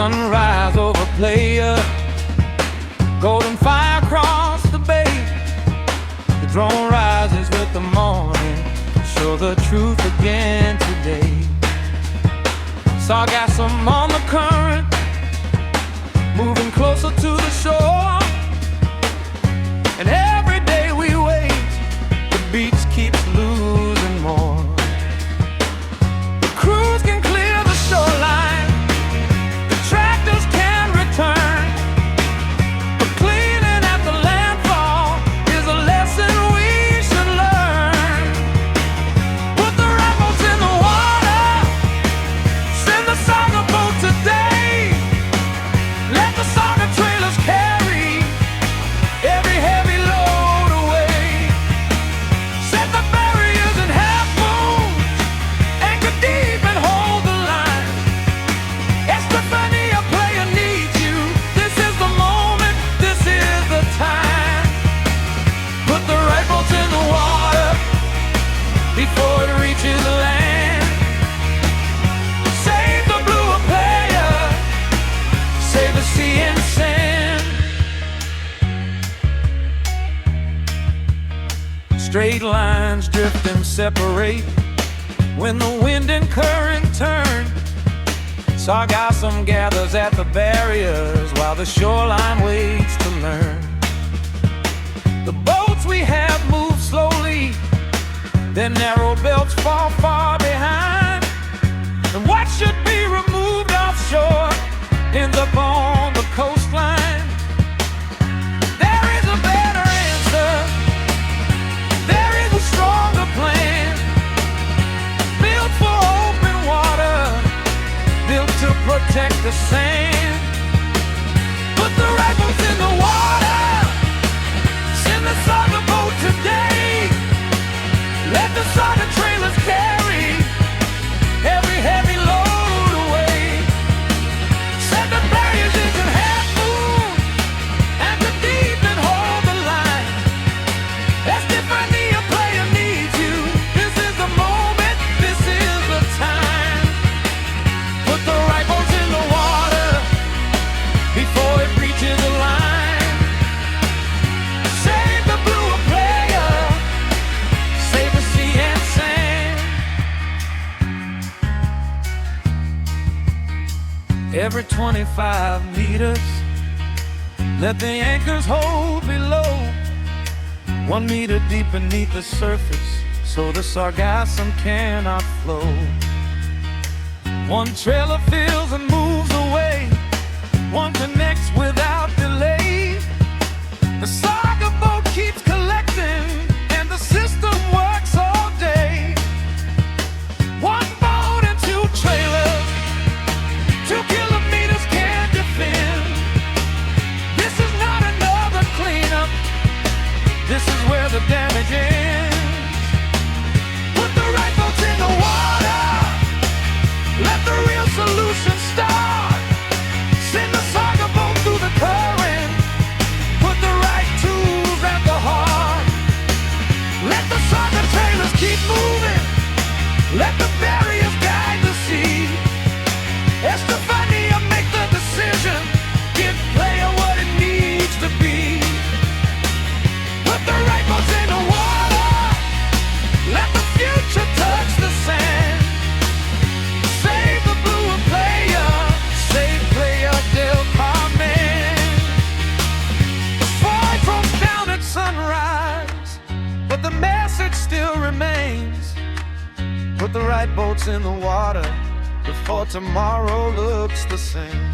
sunrise over Playa, golden fire across the bay. The drone rises with the morning, show the truth again today. Sargassum on the current, moving closer to the shore. And every day we wait, the beach keeps losing more. The crews can clear the shoreline, the tractors can return, but cleaning at the landfall is a lesson we should learn. Put the rifles in the water, send the Sarga boat today. Let the Sarga trailers carry every heavy load away. Set the barriers in half moon, anchor deep and hold the line. Estefania, player needs you. This is the moment, this is the time. Put the rifles in the water before it reaches land. Save the blue player, save the sea and sand. Straight lines drift and separate when the wind and current turn. Sargassum gathers at the barriers while the shoreline waits to learn. The boats we have move slowly, their narrow belts fall far behind. And what should be removed offshore ends up on the coastline. There is a better answer, there is a stronger plan, built for open water, built to protect the sand. Put the rifles in the water, send the Sarga boat today. Let the Sarga trailers carry every heavy load away. Set the barriers into half moon, anchor deep and hold the line. Estefania, player needs you. This is the moment, this is the time. Put the rifles in the water before it reaches the line. Save the blue player, save the sea and sand. Every 25 meters, let the anchors hold below, 1 meter deep beneath the surface, so the Sargassum cannot flow. One trailer fills and moves away, one connects without delay. The Sarga boat keeps collecting, and the system works all day. One boat and 2 trailers, 2 kilometers can defend. This is not another cleanup, this is where the damage ends. Put the rifles in the water, let the real solution start. Send the Sarga boat through the current, put the right tools at the heart. Let the Sarga trailers keep moving, let the barriers guide the sea. Estefania, make the decision, give player what it needs to be. Put the rifles in the water, let the future touch the sand. Save the blue player, save Playa del Carmen. Fight from down at sunrise, but the message still remains. Put the right boats in the water before tomorrow looks the same.